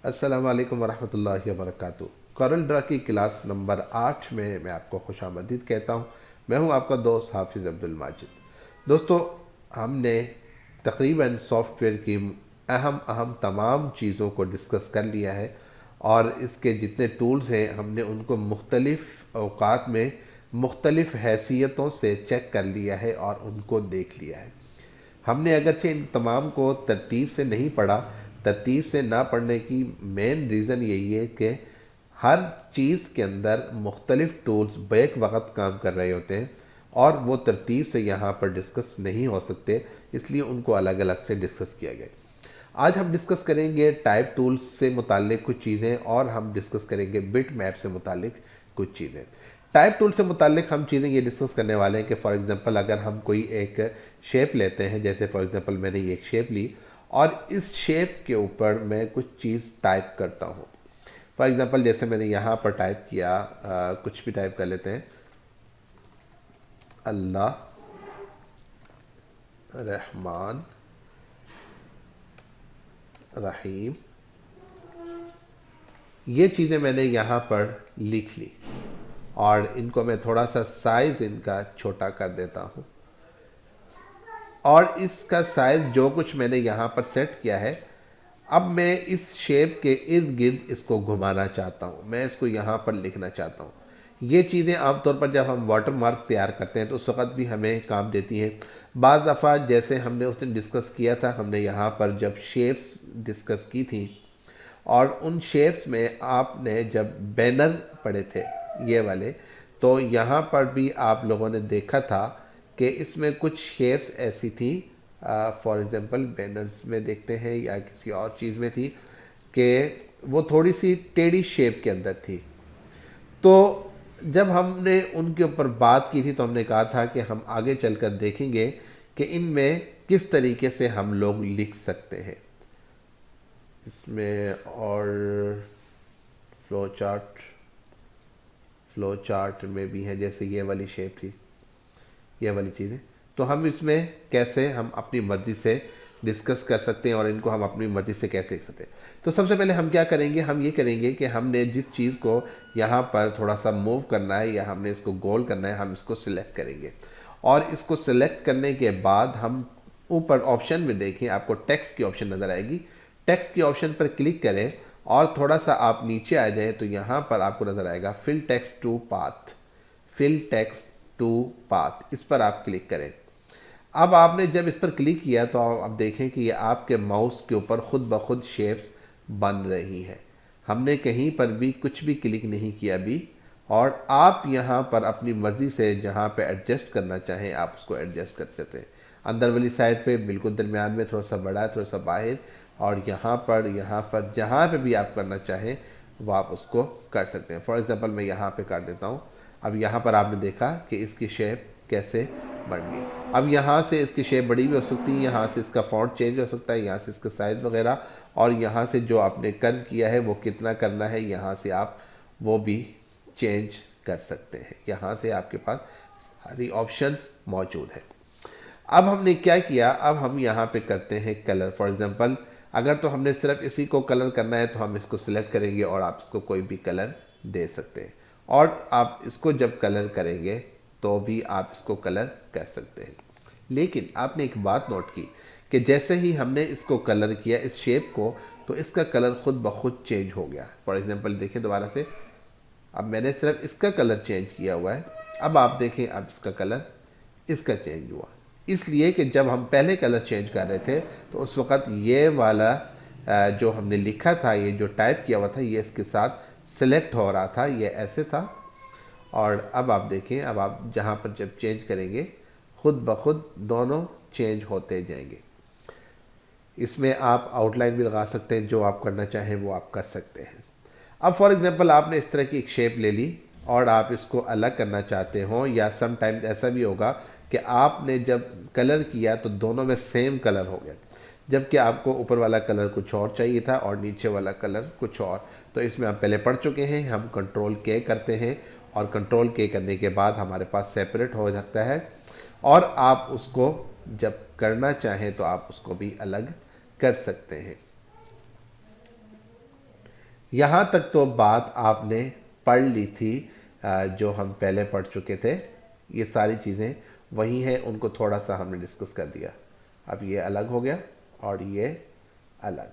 अस्सलाम वालेकुम वरहमतुल्लाहि वबरकातुहू। कॉरल ड्रा की क्लास नंबर 8 में मैं आपको खुशामदीद कहता हूँ। मैं हूँ आपका दोस्त हाफिज़ अब्दुल माजिद। दोस्तों, हमने तकरीबन सॉफ्टवेयर की अहम अहम तमाम चीज़ों को डिस्कस कर लिया है और इसके जितने टूल्स हैं हमने उनको मुख्तलिफ़ औक़ात में मुख्तलिफ़ हैसियतों से चेक कर लिया है और उनको देख लिया है। हमने अगरचे इन तमाम को तरतीब से नहीं पढ़ा। तरतीब से ना पढ़ने की मेन रीज़न यही है कि हर चीज़ के अंदर मुख्तलिफ़ टूल्स बैक वक्त काम कर रहे होते हैं और वो तरतीब से यहाँ पर डिस्कस नहीं हो सकते, इसलिए उनको अलग अलग से डिस्कस किया गया। आज हम डिस्कस करेंगे टाइप टूल्स से मुतालिक कुछ चीज़ें और हम डिस्कस करेंगे बिट मैप से मुतालिक कुछ चीज़ें। टाइप टूल से मुतालिक हम चीज़ें ये डिस्कस करने वाले हैं कि फॉर एग्जांपल अगर हम कोई एक शेप लेते हैं, जैसे फॉर एग्जांपल मैंने ये एक शेप ली और इस शेप के ऊपर मैं कुछ चीज़ टाइप करता हूँ। फॉर एग्जांपल जैसे मैंने यहाँ पर टाइप किया, कुछ भी टाइप कर लेते हैं, अल्लाह रहमान रहीम। ये चीज़ें मैंने यहाँ पर लिख ली और इनको मैं थोड़ा सा साइज़ इनका छोटा कर देता हूँ और इसका साइज़ जो कुछ मैंने यहाँ पर सेट किया है, अब मैं इस शेप के इर्द गिर्द इसको घुमाना चाहता हूँ, मैं इसको यहाँ पर लिखना चाहता हूँ। ये चीज़ें आमतौर पर जब हम वाटर मार्क तैयार करते हैं तो उस वक़्त भी हमें काम देती हैं। बाज़ दफ़ा जैसे हमने उस दिन डिस्कस किया था, हमने यहाँ पर जब शेप्स डिस्कस की थी और उन शेप्स में आपने जब बैनर पढ़े थे ये वाले, तो यहाँ पर भी आप लोगों ने देखा था कि इसमें कुछ शेप्स ऐसी थी, फॉर एग्ज़ाम्पल बैनर्स में देखते हैं या किसी और चीज़ में थी कि वो थोड़ी सी टेढ़ी शेप के अंदर थी। तो जब हमने उनके ऊपर बात की थी तो हमने कहा था कि हम आगे चलकर देखेंगे कि इनमें किस तरीके से हम लोग लिख सकते हैं इसमें। और फ्लो चार्ट में भी है, जैसे ये वाली शेप थी, ये वाली चीज़ें, तो हम इसमें कैसे हम अपनी मर्ज़ी से डिस्कस कर सकते हैं और इनको हम अपनी मर्ज़ी से कैसे लिख सकते हैं। तो सबसे पहले हम क्या करेंगे, हम ये करेंगे कि हमने जिस चीज़ को यहाँ पर थोड़ा सा मूव करना है या हमने इसको गोल करना है, हम इसको सिलेक्ट करेंगे और इसको सिलेक्ट करने के बाद हम ऊपर ऑप्शन में देखें, आपको टेक्स्ट की ऑप्शन नज़र आएगी। टेक्स्ट की ऑप्शन पर क्लिक करें और थोड़ा सा आप नीचे आ जाएं तो यहाँ पर आपको नज़र आएगा fill text to path. Fill text to path, इस पर आप क्लिक करें। अब आपने जब इस पर क्लिक किया तो आप देखें कि ये आपके माउस के ऊपर खुद ब खुद शेप्स बन रही हैं। हमने कहीं पर भी कुछ भी क्लिक नहीं किया अभी, और आप यहाँ पर अपनी मर्ज़ी से जहाँ पे एडजस्ट करना चाहें आप उसको एडजस्ट कर सकते हैं। अंदर वाली साइड पे बिल्कुल दरमियान में थोड़ा सा बड़ा है, थोड़ा सा बाहर, और यहाँ पर जहाँ पे भी आप करना चाहें वो आप उसको कर सकते हैं। फॉर एग्ज़ाम्पल मैं यहाँ पे कर देता हूँ। अब यहाँ पर आपने देखा कि इसकी शेप कैसे बढ़ गई। अब यहाँ से इसकी शेप बड़ी भी हो सकती है, यहाँ से इसका फॉन्ट चेंज हो सकता है, यहाँ से इसका साइज़ वगैरह, और यहाँ से जो आपने कर्व किया है वो कितना करना है यहाँ से आप वो भी चेंज कर सकते हैं। यहाँ से आपके पास सारी ऑप्शंस मौजूद हैं। अब हमने क्या किया, अब हम यहाँ पे करते हैं कलर। फॉर एग्ज़ाम्पल अगर तो हमने सिर्फ इसी को कलर करना है तो हम इसको सिलेक्ट करेंगे और आप इसको कोई भी कलर दे सकते हैं, और आप इसको जब कलर करेंगे तो भी आप इसको कलर कर सकते हैं। लेकिन आपने एक बात नोट की कि जैसे ही हमने इसको कलर किया इस शेप को, तो इसका कलर खुद ब खुद चेंज हो गया। फॉर एग्ज़ाम्पल देखें दोबारा से, अब मैंने सिर्फ इसका कलर चेंज किया हुआ है, अब आप देखें अब इसका कलर इसका चेंज हुआ। इसलिए कि जब हम पहले कलर चेंज कर रहे थे तो उस वक़्त ये वाला जो हमने लिखा था, ये जो टाइप किया हुआ था, ये इसके साथ सिलेक्ट हो रहा था, ये ऐसे था। और अब आप देखें, अब आप जहाँ पर जब चेंज करेंगे खुद ब खुद दोनों चेंज होते जाएंगे। इसमें आप आउटलाइन भी लगा सकते हैं, जो आप करना चाहें वो आप कर सकते हैं। अब फॉर एग्ज़ाम्पल आपने इस तरह की एक शेप ले ली और आप इसको अलग करना चाहते हो, या सम टाइम्स ऐसा भी होगा कि आपने जब कलर किया तो दोनों में सेम कलर हो गया, जबकि आपको ऊपर वाला कलर कुछ और चाहिए था और नीचे वाला कलर कुछ और। तो इसमें हम पहले पढ़ चुके हैं, हम कंट्रोल के करते हैं और कंट्रोल के करने के बाद हमारे पास सेपरेट हो जाता है, और आप उसको जब करना चाहें तो आप उसको भी अलग कर सकते हैं। यहाँ तक तो बात आपने पढ़ ली थी, जो हम पहले पढ़ चुके थे। ये सारी चीज़ें वही हैं, उनको थोड़ा सा हमने डिस्कस कर दिया। अब ये अलग हो गया और ये अलग,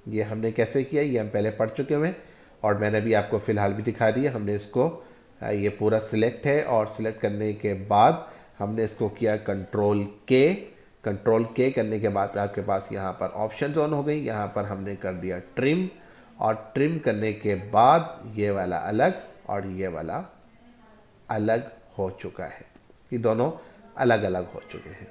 ये हमने कैसे किया ये हम पहले पढ़ चुके हुए हैं, और मैंने भी आपको फ़िलहाल भी दिखा दिया। हमने इसको ये पूरा सिलेक्ट है, और सिलेक्ट करने के बाद हमने इसको किया कंट्रोल के करने के बाद आपके पास यहाँ पर ऑप्शन ऑन हो गई। यहाँ पर हमने कर दिया ट्रिम, और ट्रिम करने के बाद ये वाला अलग और ये वाला अलग हो चुका है। ये दोनों अलग अलग हो चुके हैं।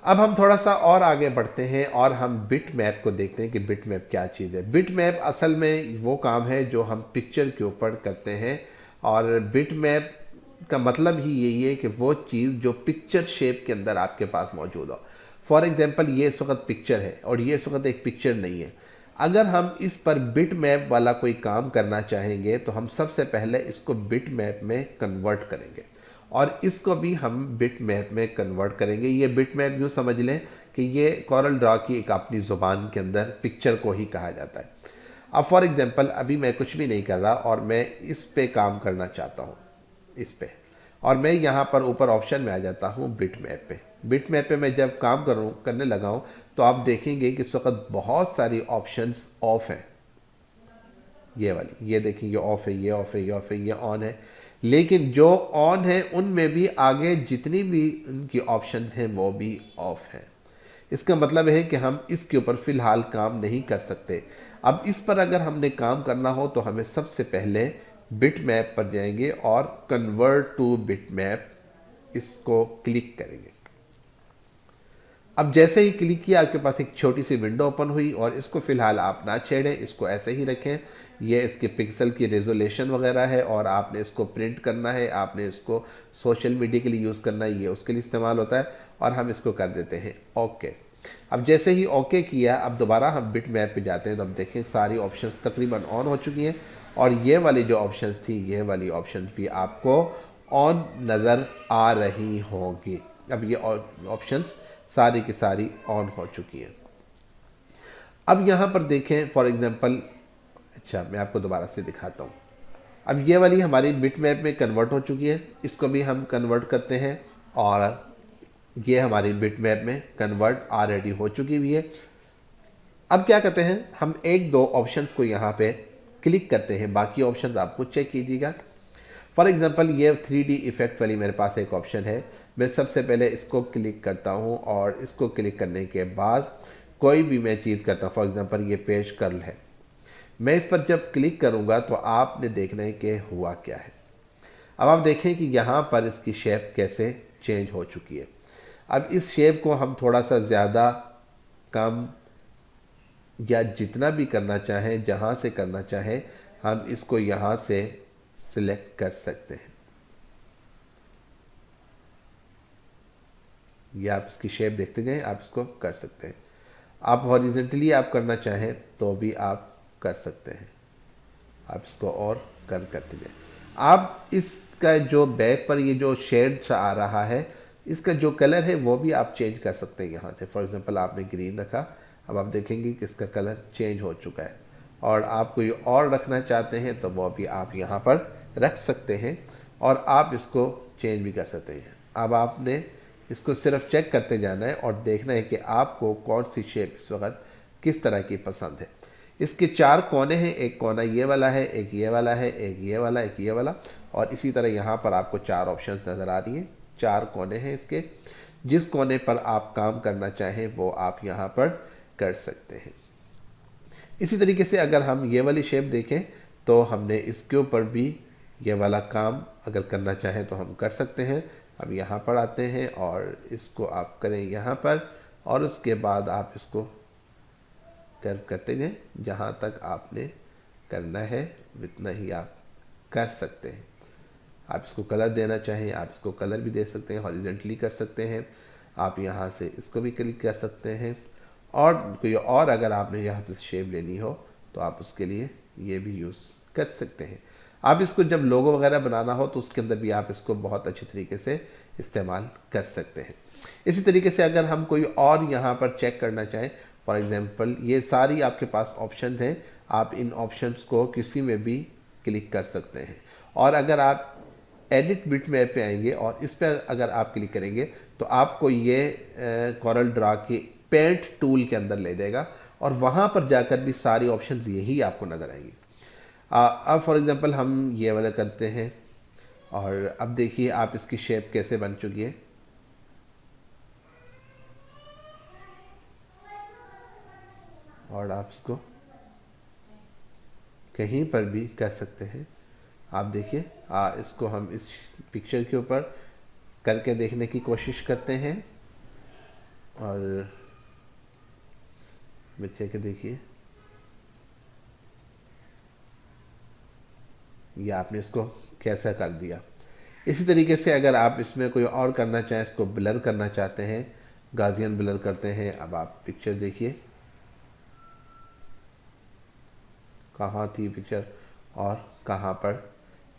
अब हम थोड़ा सा और आगे बढ़ते हैं और हम बिट मैप को देखते हैं कि बिट मैप क्या चीज़ है। बिट मैप असल में वो काम है जो हम पिक्चर के ऊपर करते हैं, और बिट मैप का मतलब ही यही है कि वो चीज़ जो पिक्चर शेप के अंदर आपके पास मौजूद हो। फॉर एग्जांपल ये इस वक्त पिक्चर है और ये इस वक्त एक पिक्चर नहीं है। अगर हम इस पर बिट मैप वाला कोई काम करना चाहेंगे तो हम सबसे पहले इसको बिट मैप में कन्वर्ट करेंगे, और इसको भी हम बिट मैप में कन्वर्ट करेंगे। ये बिट मैप यूँ समझ लें कि ये कोरल ड्रॉ की एक अपनी ज़ुबान के अंदर पिक्चर को ही कहा जाता है। अब फॉर एग्जांपल अभी मैं कुछ भी नहीं कर रहा और मैं इस पे काम करना चाहता हूँ, इस पे, और मैं यहाँ पर ऊपर ऑप्शन में आ जाता हूँ बिट मैप पे। बिट मैप पे मैं जब काम करने लगा हूँ तो आप देखेंगे कि इस वक्त बहुत सारी ऑप्शंस ऑफ हैं। ये वाली, ये देखिए, ये ऑफ है, ये ऑफ है, ये ऑफ है, ये ऑन है। लेकिन जो ऑन है उनमें भी आगे जितनी भी उनकी ऑप्शंस हैं वो भी ऑफ हैं। इसका मतलब है कि हम इसके ऊपर फ़िलहाल काम नहीं कर सकते। अब इस पर अगर हमने काम करना हो तो हमें सबसे पहले बिट मैप पर जाएंगे और कन्वर्ट टू बिट मैप, इसको क्लिक करेंगे। अब जैसे ही क्लिक किया आपके पास एक छोटी सी विंडो ओपन हुई, और इसको फ़िलहाल आप ना छेड़ें, इसको ऐसे ही रखें। ये इसके पिक्सल की रेजोल्यूशन वगैरह है, और आपने इसको प्रिंट करना है, आपने इसको सोशल मीडिया के लिए यूज़ करना है, ये उसके लिए इस्तेमाल होता है। और हम इसको कर देते हैं ओके। अब जैसे ही ओके किया, अब दोबारा हम बिट मैप पे जाते हैं तो हम देखें सारी ऑप्शंस तकरीबन ऑन हो चुकी हैं, और ये वाली जो ऑप्शंस थी, ये वाली ऑप्शंस भी आपको ऑन नज़र आ रही होंगी। अब ये ऑप्शंस सारी की सारी ऑन हो चुकी हैं। अब यहाँ पर देखें फॉर एग्जांपल, अच्छा मैं आपको दोबारा से दिखाता हूँ। अब ये वाली हमारी बिट मैप में कन्वर्ट हो चुकी है, इसको भी हम कन्वर्ट करते हैं, और ये हमारी बिट मैप में कन्वर्ट ऑलरेडी हो चुकी हुई है। अब क्या करते हैं, हम एक दो ऑप्शंस को यहाँ पे क्लिक करते हैं, बाकी ऑप्शंस आपको चेक कीजिएगा। फॉर एग्जांपल ये 3D इफ़ेक्ट वाली मेरे पास एक ऑप्शन है, मैं सबसे पहले इसको क्लिक करता हूँ, और इसको क्लिक करने के बाद कोई भी मैं चीज़ करता हूँ। फॉर एग्जांपल ये पेज कर्ल है, मैं इस पर जब क्लिक करूँगा तो आपने देखना है कि हुआ क्या है। अब आप देखें कि यहाँ पर इसकी शेप कैसे चेंज हो चुकी है। अब इस शेप को हम थोड़ा सा ज़्यादा, कम, या जितना भी करना चाहें, जहाँ से करना चाहें, हम इसको यहाँ से सिलेक्ट कर सकते हैं। ये आप इसकी शेप देखते जाएं, आप इसको कर सकते हैं। आप हॉरिजॉन्टली आप करना चाहें तो भी आप कर सकते हैं, आप इसको और करते जाएं। आप इसका जो बैक पर ये जो शेड सा आ रहा है, इसका जो कलर है वो भी आप चेंज कर सकते हैं यहाँ से। फॉर एग्जांपल आपने ग्रीन रखा, अब आप देखेंगे कि इसका कलर चेंज हो चुका है, और आप कोई और रखना चाहते हैं तो वो भी आप यहाँ पर रख सकते हैं, और आप इसको चेंज भी कर सकते हैं। अब आपने इसको सिर्फ चेक करते जाना है और देखना है कि आपको कौन सी शेप इस वक्त किस तरह की पसंद है। इसके 4 कोने हैं, एक कोना ये वाला है, एक ये वाला है, एक ये वाला, एक ये वाला, और इसी तरह यहाँ पर आपको 4 ऑप्शंस नज़र आ रही हैं। 4 कोने हैं इसके, जिस कोने पर आप काम करना चाहें वो आप यहाँ पर कर सकते हैं। इसी तरीके से अगर हम ये वाली शेप देखें तो हमने इसके ऊपर भी ये वाला काम अगर करना चाहें तो हम कर सकते हैं। अब यहाँ पर आते हैं और इसको आप करें यहाँ पर, और उसके बाद आप इसको करते जाएं, जहाँ तक आपने करना है उतना ही आप कर सकते हैं। आप इसको कलर देना चाहें, आप इसको कलर भी दे सकते हैं, हॉरिजॉन्टली कर सकते हैं, आप यहाँ से इसको भी क्लिक कर सकते हैं, और कोई और अगर आपने यहाँ पर शेप लेनी हो तो आप उसके लिए ये भी यूज़ कर सकते हैं। आप इसको जब लोगो वगैरह बनाना हो तो उसके अंदर भी आप इसको बहुत अच्छे तरीके से इस्तेमाल कर सकते हैं। इसी तरीके से अगर हम कोई और यहाँ पर चेक करना चाहें, फॉर एग्जांपल ये सारी आपके पास ऑप्शन हैं, आप इन ऑप्शंस को किसी में भी क्लिक कर सकते हैं। और अगर आप एडिट बिटमैप पे आएंगे और इस पर अगर आप क्लिक करेंगे तो आपको ये कोरल ड्रा के पेंट टूल के अंदर ले जाएगा और वहाँ पर जाकर भी सारी ऑप्शंस यही आपको नज़र आएंगी। अब फॉर एग्जांपल हम ये वाला करते हैं और अब देखिए आप इसकी शेप कैसे बन चुकी है। और आप इसको कहीं पर भी कर सकते हैं। आप देखिए इसको हम इस पिक्चर के ऊपर करके देखने की कोशिश करते हैं और बच्चे के देखिए ये आपने इसको कैसा कर दिया। इसी तरीके से अगर आप इसमें कोई और करना चाहें, इसको ब्लर करना चाहते हैं, गाजियन ब्लर करते हैं। अब आप पिक्चर देखिए कहाँ थी पिक्चर और कहाँ पर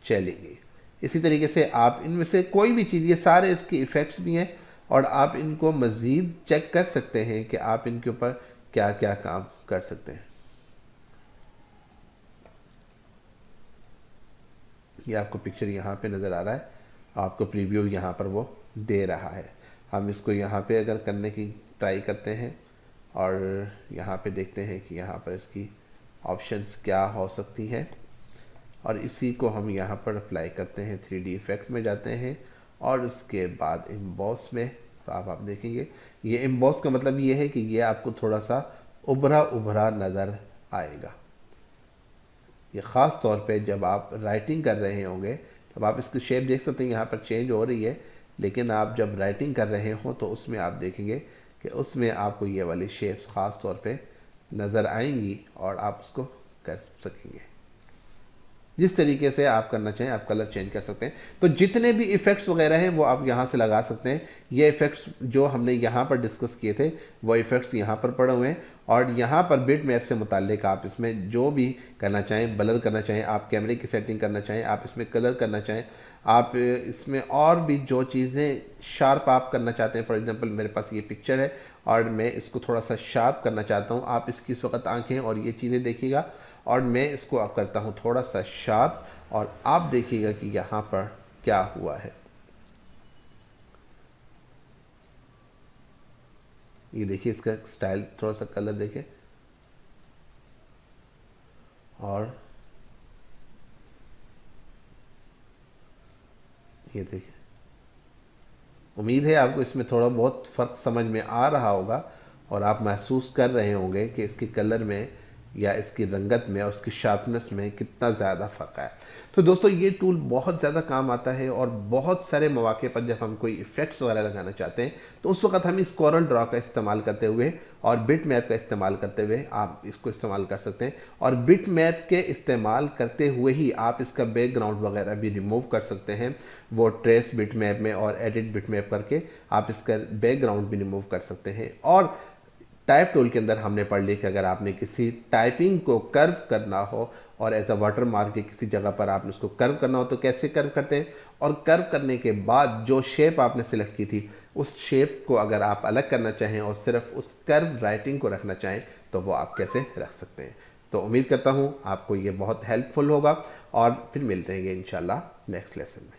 चली गई। इसी तरीके से आप इनमें से कोई भी चीज़, ये सारे इसके इफ़ेक्ट्स भी हैं और आप इनको मज़ीद चेक कर सकते हैं कि आप इनके ऊपर क्या क्या काम कर सकते हैं। ये आपको पिक्चर यहाँ पे नज़र आ रहा है, आपको प्रीव्यू यहाँ पर वो दे रहा है। हम इसको यहाँ पे अगर करने की ट्राई करते हैं और यहाँ पे देखते हैं कि यहाँ पर इसकी ऑप्शंस क्या हो सकती हैं और इसी को हम यहाँ पर अप्लाई करते हैं। 3D इफ़ेक्ट में जाते हैं और उसके बाद एम्बॉस में, तो आप देखेंगे ये एम्बॉस का मतलब ये है कि ये आपको थोड़ा सा उभरा उभरा नज़र आएगा। ये ख़ास तौर पे जब आप राइटिंग कर रहे होंगे तब आप इसकी शेप देख सकते हैं, यहाँ पर चेंज हो रही है, लेकिन आप जब राइटिंग कर रहे हो तो उसमें आप देखेंगे कि उसमें आपको ये वाली शेप्स ख़ास तौर पे नज़र आएंगी और आप उसको कर सकेंगे। जिस तरीके से आप करना चाहें आप कलर चेंज कर सकते हैं। तो जितने भी इफ़ेक्ट्स वगैरह हैं वो आप यहाँ से लगा सकते हैं। ये इफ़ेक्ट्स जो हमने यहाँ पर डिस्कस किए थे वो इफ़ेक्ट्स यहाँ पर पड़े हुए हैं और यहाँ पर बिटमैप से मुताल्लिक आप इसमें जो भी करना चाहें, ब्लर करना चाहें, आप कैमरे की सेटिंग करना चाहें, आप इसमें कलर करना चाहें, आप इसमें और भी जो चीज़ें शार्प आप करना चाहते हैं। फॉर एग्जांपल मेरे पास ये पिक्चर है और मैं इसको थोड़ा सा शार्प करना चाहता हूँ। आप इसकी इस वक्त आँखें और ये चीज़ें देखिएगा और मैं इसको अब करता हूँ थोड़ा सा शार्प और आप देखिएगा कि यहाँ पर क्या हुआ है। ये देखिए इसका स्टाइल, थोड़ा सा कलर देखें और ये देखिए। उम्मीद है आपको इसमें थोड़ा बहुत फ़र्क समझ में आ रहा होगा और आप महसूस कर रहे होंगे कि इसके कलर में या इसकी रंगत में और उसकी शार्पनेस में कितना ज़्यादा फ़र्क है। तो दोस्तों ये टूल बहुत ज़्यादा काम आता है और बहुत सारे मौके पर जब हम कोई इफ़ेक्ट्स वगैरह लगाना चाहते हैं तो उस वक्त हम इस कोरल ड्रॉ का इस्तेमाल करते हुए और बिटमैप का इस्तेमाल करते हुए आप इसको इस्तेमाल कर सकते हैं। और बिटमैप के इस्तेमाल करते हुए ही आप इसका बैकग्राउंड वगैरह भी रिमूव कर सकते हैं। वो ट्रेस बिटमैप में और एडिट बिटमैप करके आप इसका बैकग्राउंड भी रिमूव कर सकते हैं। और टाइप टूल के अंदर हमने पढ़ लिया कि अगर आपने किसी टाइपिंग को कर्व करना हो और एज अ वाटर मार्क के किसी जगह पर आपने उसको कर्व करना हो तो कैसे कर्व करते हैं, और कर्व करने के बाद जो शेप आपने सिलेक्ट की थी उस शेप को अगर आप अलग करना चाहें और सिर्फ उस कर्व राइटिंग को रखना चाहें तो वो आप कैसे रख सकते हैं। तो उम्मीद करता हूँ आपको ये बहुत हेल्पफुल होगा और फिर मिलते हैं इंशाल्लाह नेक्स्ट लेसन में।